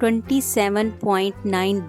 $27.9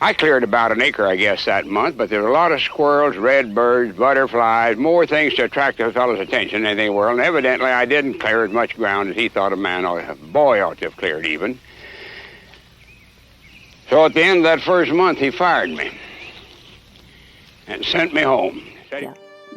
I cleared about an acre, I guess, that month, but there were a lot of squirrels, red birds, butterflies, more things to attract the fellow's attention than anything in the world. And evidently, I didn't clear as much ground as he thought a boy ought to have cleared even. So at the end of that first month, he fired me and sent me home.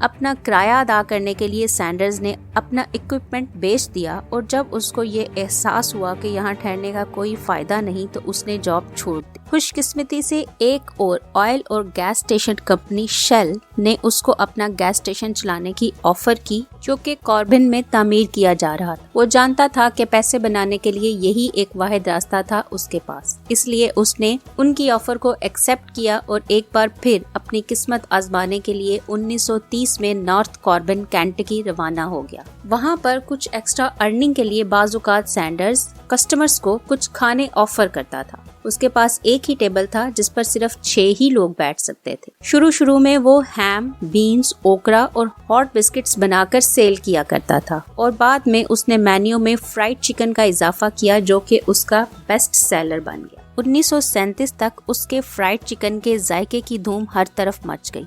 اپنا کرایہ ادا کرنے کے لیے senders نے اپنا equipment بیچ دیا اور جب اس کو یہ احساس ہوا کہ یہاں ٹھہرنے کا کوئی فائدہ نہیں تو اس نے جاب چھوڑ دی۔ خوش قسمتی سے ایک اور آئل اور گیس اسٹیشن کمپنی شیل نے اس کو اپنا گیس اسٹیشن چلانے کی آفر کی جو کہ کاربن میں تعمیر کیا جا رہا تھا۔ وہ جانتا تھا کہ پیسے بنانے کے لیے یہی ایک واحد راستہ تھا اس کے پاس، اس لیے اس نے ان کی آفر کو ایکسپٹ کیا اور ایک بار پھر اپنی قسمت آزمانے کے لیے 1930 میں نارتھ کاربن کینٹکی روانہ ہو گیا۔ وہاں پر کچھ ایکسٹرا ارننگ کے لیے بعض اوقات سینڈرز کسٹمرز کو کچھ کھانے آفر کرتا تھا۔ اس کے پاس ایک ہی ٹیبل تھا جس پر صرف 6 ہی لوگ بیٹھ سکتے تھے۔ شروع میں وہ ہیم، بینز، اوکرا اور ہاٹ بسکٹس بنا کر سیل کیا کرتا تھا اور بعد میں اس نے مینیو میں فرائیڈ چکن کا اضافہ کیا جو کہ اس کا بیسٹ سیلر بن گیا۔ 1937 تک اس کے فرائیڈ چکن کے ذائقے کی دھوم ہر طرف مچ گئی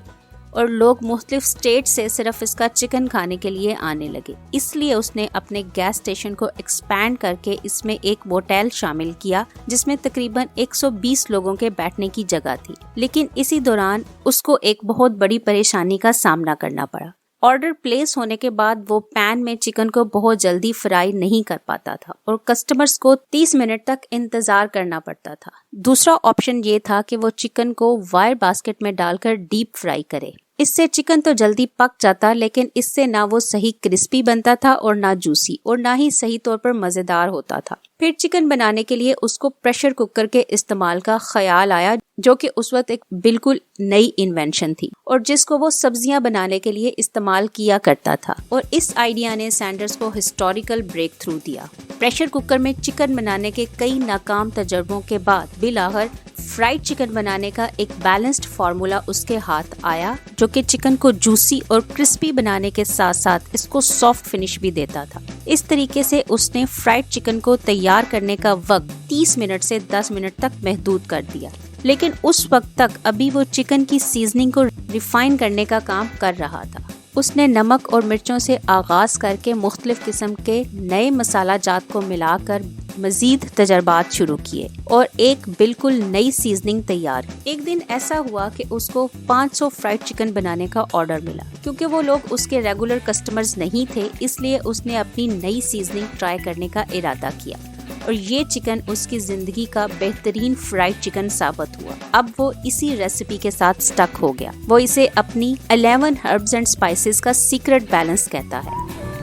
اور لوگ مختلف اسٹیٹ سے صرف اس کا چکن کھانے کے لیے آنے لگے۔ اس لیے اس نے اپنے گیس اسٹیشن کو ایکسپینڈ کر کے اس میں ایک موٹیل شامل کیا جس میں تقریباً 120 لوگوں کے بیٹھنے کی جگہ تھی، لیکن اسی دوران اس کو ایک بہت بڑی پریشانی کا سامنا کرنا پڑا۔ آرڈر پلیس ہونے کے بعد وہ پین میں چکن کو بہت جلدی فرائی نہیں کر پاتا تھا اور کسٹمرز کو 30 منٹ تک انتظار کرنا پڑتا تھا۔ دوسرا آپشن یہ تھا کہ وہ چکن کو وائر باسکٹ میں ڈال کر ڈیپ فرائی کرے۔ اس سے چکن تو جلدی پک جاتا لیکن اس سے نہ وہ صحیح کرسپی بنتا تھا اور نہ جوسی اور نہ ہی صحیح طور پر مزیدار ہوتا تھا۔ پھر چکن بنانے کے لیے اس کو پریشر کوکر کے استعمال کا خیال آیا جو کہ اس وقت ایک بالکل نئی انوینشن تھی اور جس کو وہ سبزیاں بنانے کے لیے استعمال کیا کرتا تھا، اور اس آئیڈیا نے سینڈرز کو ہسٹوریکل بریک تھرو دیا۔ پریشر کوکر میں چکن بنانے کے کئی ناکام تجربوں کے بعد بالآخر فرائیڈ چکن بنانے کا ایک بیلنسڈ فارمولا اس کے ہاتھ آیا جو کہ چکن کو جوسی اور کرسپی بنانے کے ساتھ ساتھ اس کو سافٹ فنش بھی دیتا تھا۔ اس طریقے سے اس نے فرائیڈ چکن کو تیار کرنے کا وقت 30 منٹ سے 10 منٹ تک محدود کر دیا، لیکن اس وقت تک ابھی وہ چکن کی سیزننگ کو ریفائن کرنے کا کام کر رہا تھا۔ اس نے نمک اور مرچوں سے آغاز کر کے مختلف قسم کے نئے مسالہ جات کو ملا کر مزید تجربات شروع کیے اور ایک بالکل نئی سیزننگ تیار۔ ایک دن ایسا ہوا کہ اس کو 500 فرائیڈ چکن بنانے کا آرڈر ملا۔ کیونکہ وہ لوگ اس کے ریگولر کسٹمرز نہیں تھے اس لیے اس نے اپنی نئی سیزننگ ٹرائی کرنے کا ارادہ کیا اور یہ چکن اس کی زندگی کا بہترین فرائیڈ چکن ثابت ہوا۔ اب وہ اسی ریسیپی کے ساتھ سٹک ہو گیا۔ وہ اسے اپنی 11 herbs and spices کا سیکرٹ بیلنس کہتا ہے۔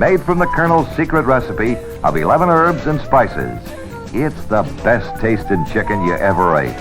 Made from the Colonel's secret recipe of 11 herbs and spices. It's the best tasting chicken you ever ate.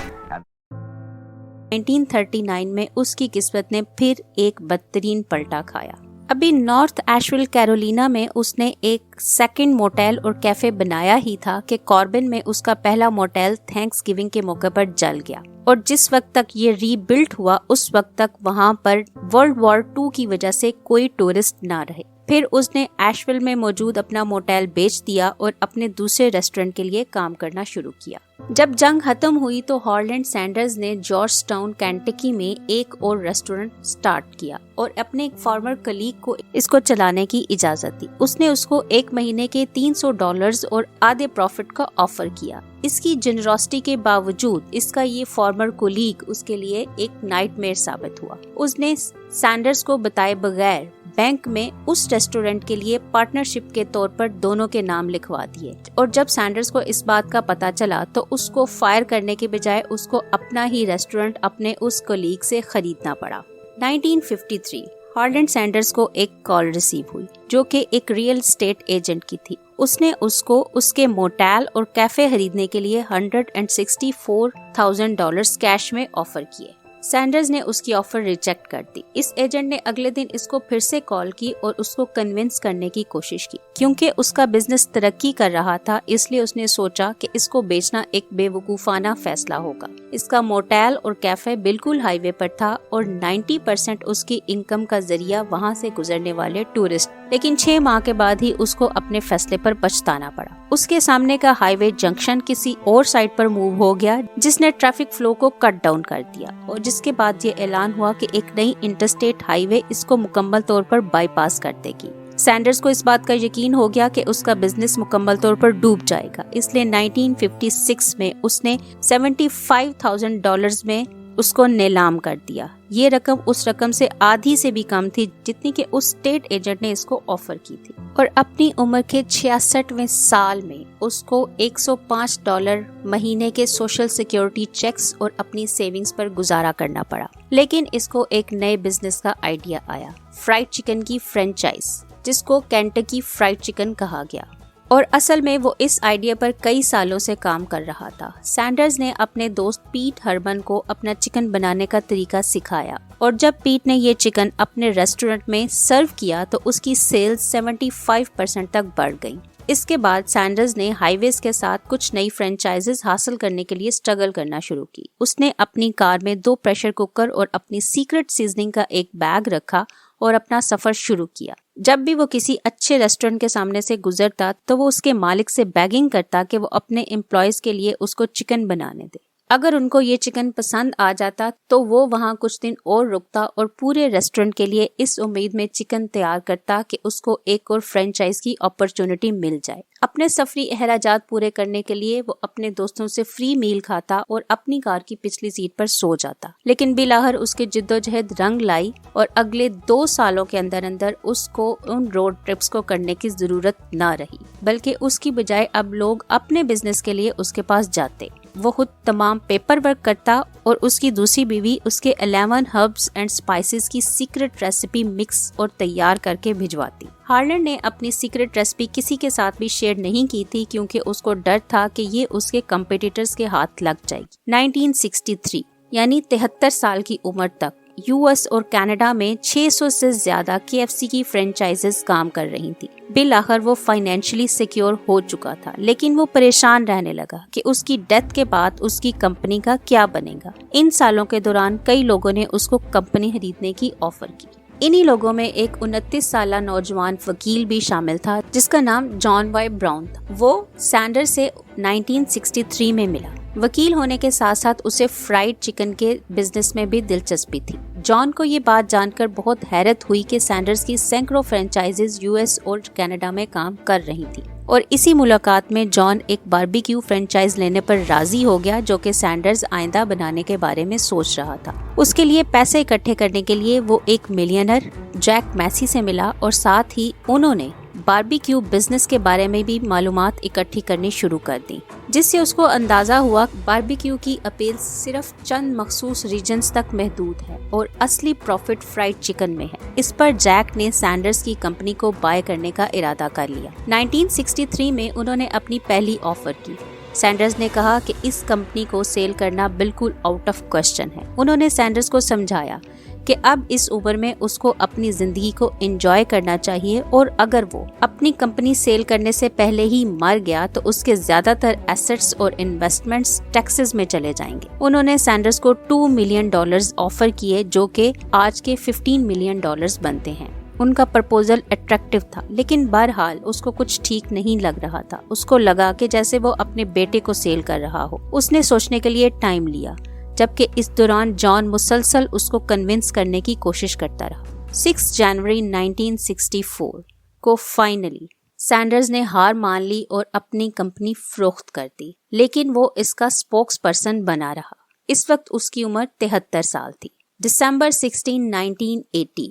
1939 میں اس کی قسمت نے پھر ایک بدترین پلٹا کھایا۔ ابھی نارتھ ایشویل کیرولینا میں اس نے ایک سیکنڈ موٹیل اور کیفے بنایا ہی تھا کہ کاربن میں اس کا پہلا موٹیل تھینکس گیونگ کے موقع پر جل گیا، اور جس وقت تک یہ ری بلٹ ہوا اس وقت تک وہاں پر ورلڈ وار 2 کی وجہ سے کوئی ٹورسٹ نہ رہے۔ پھر اس نے ایشویل میں موجود اپنا موٹیل بیچ دیا اور اپنے دوسرے ریسٹورنٹ کے لیے کام کرنا شروع کیا۔ جب جنگ ختم ہوئی تو ہارلینڈ سینڈرز نے جارج ٹاؤن کینٹکی میں ایک اور ریسٹورنٹ سٹارٹ کیا اور اپنے ایک فارمر کلیگ کو اس کو چلانے کی اجازت دی۔ اس نے اس کو 1 مہینے کے $300 اور آدھے پروفٹ کا آفر کیا۔ اس کی جنراسٹی کے باوجود اس کا یہ فارمر کولیگ اس کے لیے ایک نائٹ میئر ثابت ہوا۔ اس نے سینڈرز کو بتائے بغیر بینک میں اس ریسٹورنٹ کے لیے پارٹنرشپ کے طور پر دونوں کے نام لکھوا دیے، اور جب سینڈرز کو اس بات کا پتہ چلا تو اس کو فائر کرنے کے بجائے اس کو اپنا ہی ریسٹورنٹ اپنے اس کولیگ سے خریدنا پڑا۔ 1953 ہارلینڈ سینڈرز کو ایک کال ریسیو ہوئی جو کہ ایک ریئل اسٹیٹ ایجنٹ کی تھی۔ اس نے اس کو اس کے موٹیل اور کیفے خریدنے کے لیے $164,000 کیش میں آفر کیے۔ سینڈرز نے اس کی آفر ریجیکٹ کر دی۔ اس ایجنٹ نے اگلے دن اس کو پھر سے کال کی اور اس کو کنونس کرنے کی کوشش کی۔ کیونکہ اس کا بزنس ترقی کر رہا تھا اس لیے اس نے سوچا کہ اس کو بیچنا ایک بے وقوفانہ فیصلہ ہوگا۔ اس کا موٹیل اور کیفے بالکل ہائی وے پر تھا اور 90% اس کی انکم کا ذریعہ وہاں سے گزرنے والے ٹورسٹ، لیکن 6 ماہ کے بعد ہی اس کو اپنے فیصلے پر پچھتانا پڑا۔ اس کے سامنے کا ہائی وے جنکشن کسی اور سائٹ پر موو ہو گیا جس نے ٹریفک فلو کو کٹ ڈاؤن کر دیا، اور جس کے بعد یہ اعلان ہوا کہ ایک نئی انٹرسٹیٹ ہائی وے اس کو مکمل طور پر بائی پاس کر دے گی۔ سینڈرز کو اس بات کا یقین ہو گیا کہ اس کا بزنس مکمل طور پر ڈوب جائے گا، اس لیے 1956 میں اس نے $75,000 میں اس کو نیلام کر دیا۔ یہ رقم اس رقم سے آدھی سے بھی کم تھی جتنی کہ اس اسٹیٹ ایجنٹ نے اس کو آفر کی تھی، اور اپنی عمر کے 66ویں سال میں اس کو $105 مہینے کے سوشل سیکیورٹی چیکس اور اپنی سیونگز پر گزارا کرنا پڑا۔ لیکن اس کو ایک نئے بزنس کا آئیڈیا آیا، فرائیڈ چکن کی فرینچائز، جس کو کینٹکی فرائیڈ چکن کہا گیا، اور اصل میں وہ اس آئیڈیا پر کئی سالوں سے کام کر رہا تھا۔ سینڈرز نے اپنے دوست پیٹ ہرمن کو اپنا چکن بنانے کا طریقہ سکھایا، اور جب پیٹ نے یہ چکن اپنے ریسٹورنٹ میں سرو کیا تو اس کی سیلز 75% تک بڑھ گئیں۔ اس کے بعد سینڈرز نے ہائی ویز کے ساتھ کچھ نئی فرینچائزز حاصل کرنے کے لیے سٹرگل کرنا شروع کی۔ اس نے اپنی کار میں 2 پریشر کوکر اور اپنی سیکرٹ سیزننگ کا ایک بیگ رکھا اور اپنا سفر شروع کیا۔ جب بھی وہ کسی اچھے ریسٹورنٹ کے سامنے سے گزرتا تو وہ اس کے مالک سے بیگنگ کرتا کہ وہ اپنے امپلائیز کے لیے اس کو چکن بنانے دے۔ اگر ان کو یہ چکن پسند آ جاتا تو وہ وہاں کچھ دن اور رکتا اور پورے ریسٹورنٹ کے لیے اس امید میں چکن تیار کرتا کہ اس کو ایک اور فرینچائز کی اپرچونٹی مل جائے۔ اپنے سفری اخراجات پورے کرنے کے لیے وہ اپنے دوستوں سے فری میل کھاتا اور اپنی کار کی پچھلی سیٹ پر سو جاتا، لیکن بالآخر اس کی جدوجہد رنگ لائی اور اگلے 2 سالوں کے اندر اندر اس کو ان روڈ ٹرپس کو کرنے کی ضرورت نہ رہی، بلکہ اس کی بجائے اب لوگ اپنے بزنس کے لیے اس کے پاس جاتے۔ وہ خود تمام پیپر ورک کرتا اور اس کی دوسری بیوی اس کے 11 ہربس اینڈ اسپائسز کی سیکرٹ ریسیپی مکس اور تیار کر کے بھجواتی۔ ہارلینڈ نے اپنی سیکرٹ ریسیپی کسی کے ساتھ بھی شیئر نہیں کی تھی کیونکہ اس کو ڈر تھا کہ یہ اس کے کمپیٹیٹرز کے ہاتھ لگ جائے گی۔ 1963 یعنی 73 سال کی عمر تک یو ایس اور کینیڈا میں 600 سے زیادہ KFC کی فرینچائزز کام کر رہی تھی۔ بالآخر وہ فائنینشلی سیکیور ہو چکا تھا، لیکن وہ پریشان رہنے لگا کہ اس کی ڈیتھ کے بعد اس کی کمپنی کا کیا بنے گا۔ ان سالوں کے دوران کئی لوگوں نے اس کو کمپنی خریدنے کی آفر کی۔ انہی لوگوں میں ایک 29 سالہ نوجوان وکیل بھی شامل تھا جس کا نام جان وائی براؤن تھا۔ وہ سینڈر سے 1963 میں ملا۔ وکیل ہونے کے ساتھ ساتھ اسے فرائیڈ چکن کے بزنس میں بھی دلچسپی تھی۔ جان کو یہ بات جان کر بہت حیرت ہوئی کہ سینڈرز کی سینکڑوں فرینچائزز US اور کینیڈا میں کام کر رہی تھی، اور اسی ملاقات میں جان ایک باربیکیو فرینچائز لینے پر راضی ہو گیا جو کہ سینڈرز آئندہ بنانے کے بارے میں سوچ رہا تھا۔ اس کے لیے پیسے اکٹھے کرنے کے لیے وہ ایک ملینئر جیک میسی سے ملا اور ساتھ ہی انہوں نے باربیکیو بزنس کے بارے میں بھی معلومات اکٹھی کرنی شروع کر دی، جس سے اس کو اندازہ ہوا باربیکیو کی اپیل صرف چند مخصوص ریجنز تک محدود ہے اور اصلی پروفٹ فرائیڈ چکن میں ہے۔ اس پر جیک نے سینڈرز کی کمپنی کو بائی کرنے کا ارادہ کر لیا۔ 1963 میں انہوں نے اپنی پہلی آفر کی۔ سینڈرز نے کہا کہ اس کمپنی کو سیل کرنا بالکل آؤٹ آف کوسچن ہے۔ انہوں نے سینڈرز کو سمجھایا کہ اب اس عمر میں اس کو اپنی زندگی کو انجوائے کرنا چاہیے، اور اگر وہ اپنی کمپنی سیل کرنے سے پہلے ہی مر گیا تو اس کے زیادہ تر ایسٹس اور انویسٹمنٹس ٹیکسز میں چلے جائیں گے۔ انہوں نے سینڈرز کو $2 ملین آفر کیے جو کہ آج کے $15 ملین بنتے ہیں۔ ان کا پرپوزل اٹریکٹیو تھا، لیکن بہرحال اس کو کچھ ٹھیک نہیں لگ رہا تھا۔ اس کو لگا کہ جیسے وہ اپنے بیٹے کو سیل کر رہا ہو۔ اس نے سوچنے کے لیے ٹائم لیا، جبکہ اس دوران جان مسلسل اس کو کنونس کرنے کی کوشش کرتا رہا۔ 6 جنوری 1964 کو فائنلی سینڈرز نے ہار مان لی اور اپنی کمپنی فروخت کر دی، لیکن وہ اس کا اسپوکس پرسن بنا رہا۔ اس وقت اس کی عمر 73 سال تھی۔ دسمبر 16, 1980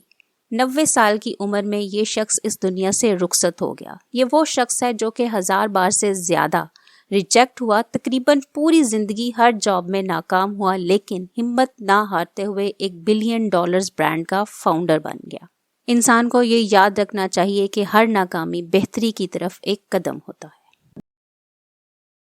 90 سال کی عمر میں یہ شخص اس دنیا سے رخصت ہو گیا۔ یہ وہ شخص ہے جو کہ 1000 بار سے زیادہ ریجیکٹ ہوا، تقریباً پوری زندگی ہر جاب میں ناکام ہوا، لیکن ہمت نہ ہارتے ہوئے $1 بلین برانڈ کا فاؤنڈر بن گیا۔ انسان کو یہ یاد رکھنا چاہیے کہ ہر ناکامی بہتری کی طرف ایک قدم ہوتا ہے۔